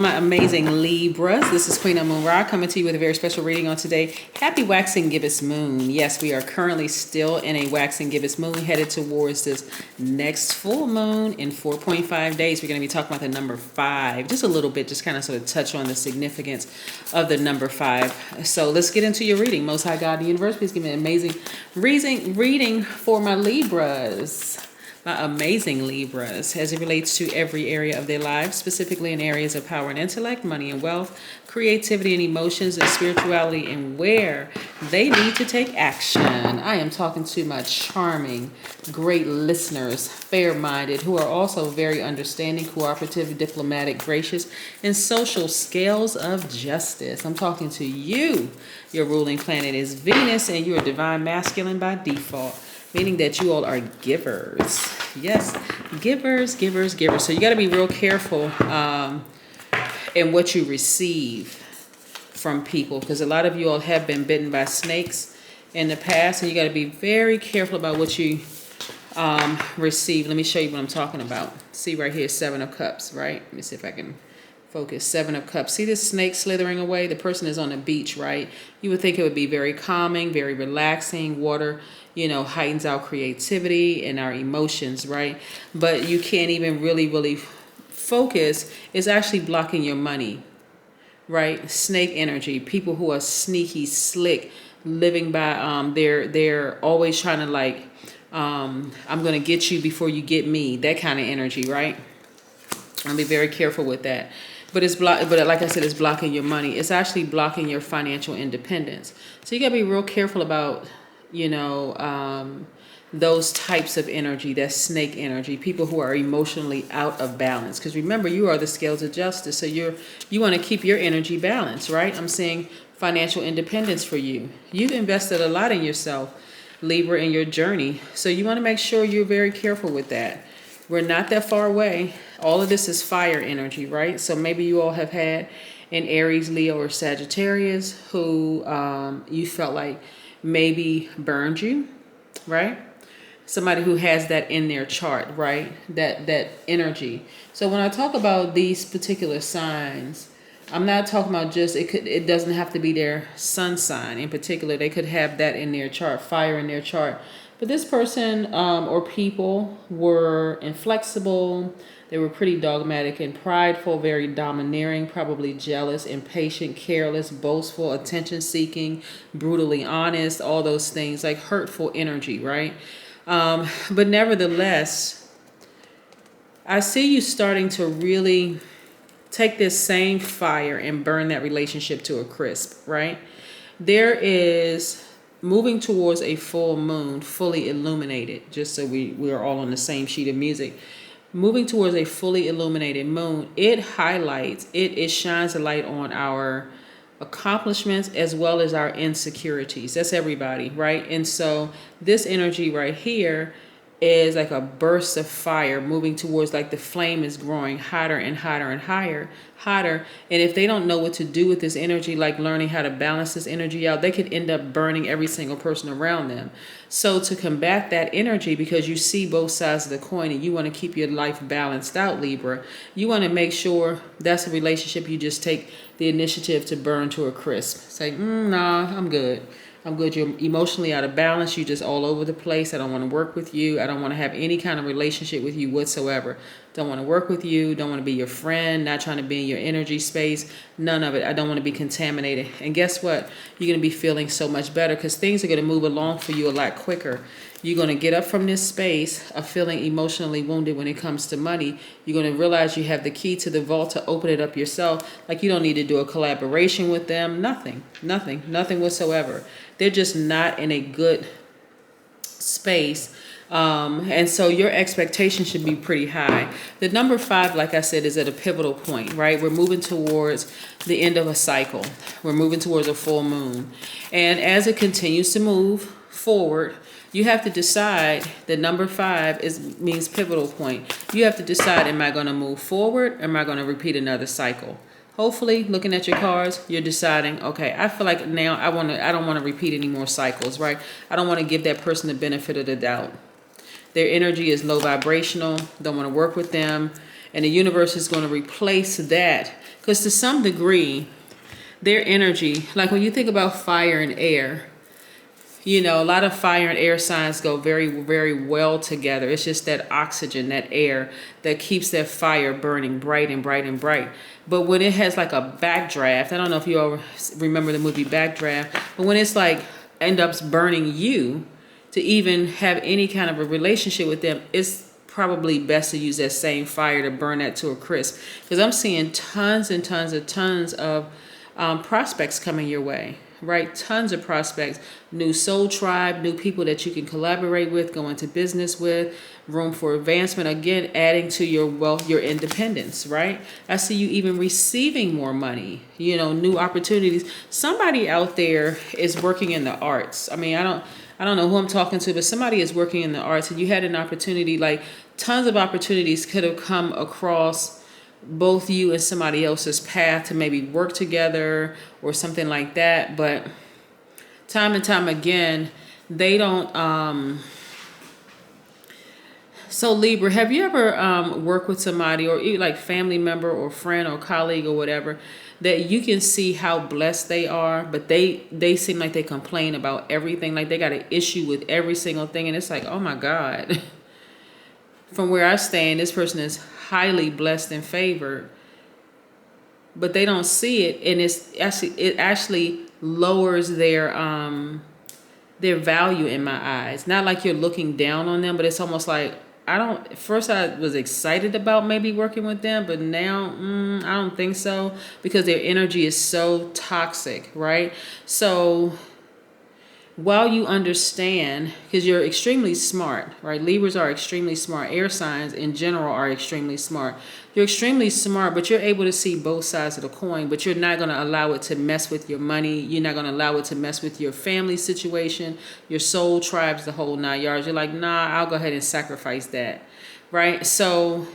My amazing Libras. This is Queen Amun Ra coming to you with a very special reading on today. Happy waxing gibbous moon. Yes, we are currently still in a waxing gibbous moon headed towards this next full moon in 4.5 days. We're going to be talking about the number 5 just a little bit, just kind of sort of touch on the significance of the number 5. So let's get into your reading. Most High God, the universe, please give me an amazing reading for my Libras. My amazing Libras, as it relates to every area of their lives, specifically in areas of power and intellect, money and wealth, creativity and emotions, and spirituality, and where they need to take action. I am talking to my charming, great listeners, fair-minded, who are also very understanding, cooperative, diplomatic, gracious, and social scales of justice. I'm talking to you. Your ruling planet is Venus, and you are divine masculine by default, meaning that you all are givers. Yes, givers. So you got to be real careful in what you receive from people, because a lot of you all have been bitten by snakes in the past, and you got to be very careful about what you receive. Let me show you what I'm talking about. See right here, 7 of Cups, right? Let me see if I can focus. 7 of Cups. See this snake slithering away? The person is on the beach, right? You would think it would be very calming, very relaxing. Water, heightens our creativity and our emotions, right? But you can't even really focus. It's actually blocking your money, right? Snake energy. People who are sneaky, slick, living by they're always trying to I'm gonna get you before you get me. That kind of energy, right? I'll be very careful with that. But but like I said, it's blocking your money. It's actually blocking your financial independence. So you gotta be real careful about, those types of energy, that snake energy, people who are emotionally out of balance. Because remember, you are the scales of justice. So you want to keep your energy balanced, right? I'm saying financial independence for you. You've invested a lot in yourself, Libra, in your journey. So you want to make sure you're very careful with that. We're not that far away. All of this is fire energy, right? So maybe you all have had an Aries, Leo, or Sagittarius who you felt like maybe burned you, right? Somebody who has that in their chart, right? That energy. So when I talk about these particular signs, I'm not talking about just it doesn't have to be their sun sign in particular. They could have that in their chart, fire in their chart. But this person or people were inflexible. They were pretty dogmatic and prideful, very domineering, probably jealous, impatient, careless, boastful, attention-seeking, brutally honest, all those things, like hurtful energy, right? But nevertheless, I see you starting to really take this same fire and burn that relationship to a crisp, right? There is moving towards a full moon, fully illuminated, just so we are all on the same sheet of music. Moving towards a fully illuminated moon, it highlights, it shines a light on our accomplishments as well as our insecurities. That's everybody, right? And so this energy right here is like a burst of fire moving towards, like the flame is growing hotter and hotter and hotter. And if they don't know what to do with this energy, like learning how to balance this energy out, they could end up burning every single person around them. So to combat that energy, because you see both sides of the coin and you want to keep your life balanced out, Libra, you want to make sure that's a relationship you just take the initiative to burn to a crisp. Say, nah, I'm good. You're emotionally out of balance. You're just all over the place. I don't want to work with you. I don't want to have any kind of relationship with you whatsoever. Don't want to work with you. Don't want to be your friend. Not trying to be in your energy space. None of it. I don't want to be contaminated. And guess what? You're going to be feeling so much better because things are going to move along for you a lot quicker. You're going to get up from this space of feeling emotionally wounded when it comes to money. You're going to realize you have the key to the vault to open it up yourself. Like you don't need to do a collaboration with them. Nothing whatsoever. They're just not in a good space. And so your expectation should be pretty high. The number 5, like I said, is at a pivotal point, right? We're moving towards the end of a cycle. We're moving towards a full moon. And as it continues to move forward, you have to decide that number 5 means pivotal point. You have to decide, am I going to move forward or am I going to repeat another cycle? Hopefully, looking at your cards, you're deciding, okay, I feel like now I don't want to repeat any more cycles, right? I don't want to give that person the benefit of the doubt. Their energy is low vibrational, don't want to work with them. And the universe is going to replace that Because to some degree, their energy, like when you think about fire and air, you know, a lot of fire and air signs go very, very well together. It's just that oxygen, that air that keeps that fire burning bright and bright and bright. But when it has like a backdraft, I don't know if you all remember the movie Backdraft, but when it's like end up burning you to even have any kind of a relationship with them, it's probably best to use that same fire to burn that to a crisp. Because I'm seeing tons and tons of prospects coming your way, right? Tons of prospects, new soul tribe, new people that you can collaborate with, go into business with, room for advancement. Again, adding to your wealth, your independence, right? I see you even receiving more money, you know, new opportunities. Somebody out there is working in the arts. I mean, I don't know who I'm talking to, but somebody is working in the arts, and you had an opportunity, like tons of opportunities could have come across both you and somebody else's path to maybe work together or something like that. But time and time again, they don't. So Libra, have you ever worked with somebody, or like family member or friend or colleague or whatever, that you can see how blessed they are, but they seem like they complain about everything, like they got an issue with every single thing, and it's like, oh my God. From where I stand, this person is highly blessed and favored, but they don't see it, and it actually lowers their value in my eyes. Not like you're looking down on them, but it's almost like first I was excited about maybe working with them, but now I don't think so, because their energy is so toxic, right? So while you understand, because you're extremely smart, right? Libras are extremely smart. Air signs in general are extremely smart. You're extremely smart, but you're able to see both sides of the coin, but you're not going to allow it to mess with your money. You're not going to allow it to mess with your family situation, your soul tribes, the whole 9 yards. You're like, nah, I'll go ahead and sacrifice that, right? So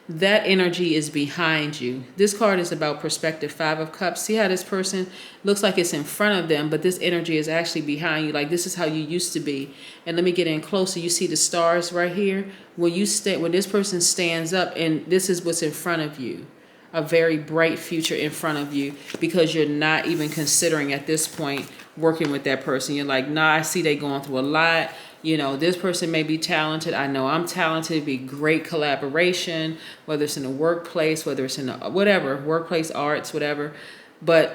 that energy is behind you. This card is about perspective, 5 of Cups. See how this person looks like it's in front of them, but this energy is actually behind you. Like this is how you used to be. And let me get in closer. You see the stars right here? When this person stands up, and this is what's in front of you. A very bright future in front of you, because you're not even considering at this point working with that person. You're like, nah, I see they going through a lot. You know, this person may be talented. I know I'm talented. It'd be great collaboration, whether it's in the workplace, whether it's in the, whatever, workplace arts, whatever. But,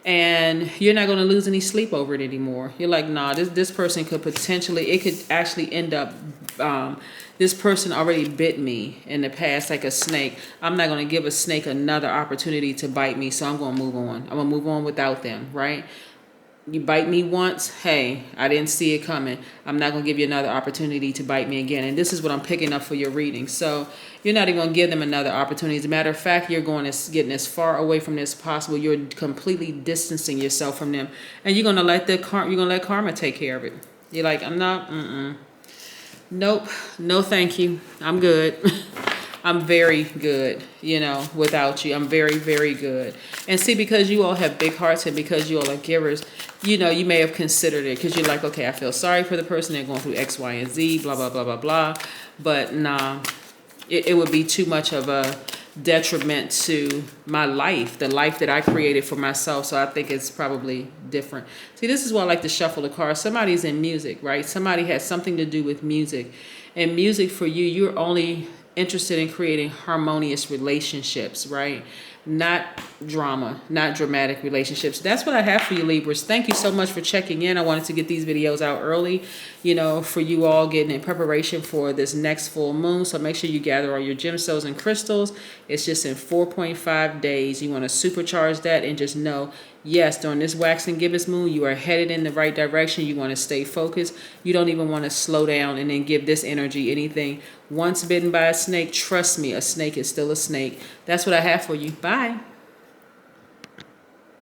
And you're not going to lose any sleep over it anymore. You're like, nah, this person could potentially, it could actually end up, this person already bit me in the past like a snake. I'm not going to give a snake another opportunity to bite me, so I'm going to move on. I'm going to move on without them, right? You bite me once, hey, I didn't see it coming. I'm not going to give you another opportunity to bite me again. And this is what I'm picking up for your reading. So you're not even going to give them another opportunity. As a matter of fact, you're getting as far away from this as possible. You're completely distancing yourself from them. And you're going to let karma take care of it. You're like, I'm not, nope, no thank you. I'm good. I'm very good, you know, without you. I'm very, very good. And see, because you all have big hearts and because you all are givers, you know, you may have considered it because you're like, okay, I feel sorry for the person. They're going through X, Y, and Z, blah, blah, blah, blah, blah. But nah, it would be too much of a detriment to my life, the life that I created for myself. So I think it's probably different. See, this is why I like to shuffle the cards. Somebody's in music, right? Somebody has something to do with music. And music for you, you're only interested in creating harmonious relationships, right? Not drama, not dramatic relationships. That's what I have for you, Libras. Thank you so much for checking in. I wanted to get these videos out early, you know, for you all getting in preparation for this next full moon. So make sure you gather all your gemstones and crystals. It's just in 4.5 days. You want to supercharge that and just know, yes, during this waxing gibbous moon, you are headed in the right direction. You want to stay focused. You don't even want to slow down and then give this energy anything. Once bitten by a snake, trust me, a snake is still a snake. That's what I have for you. Bye.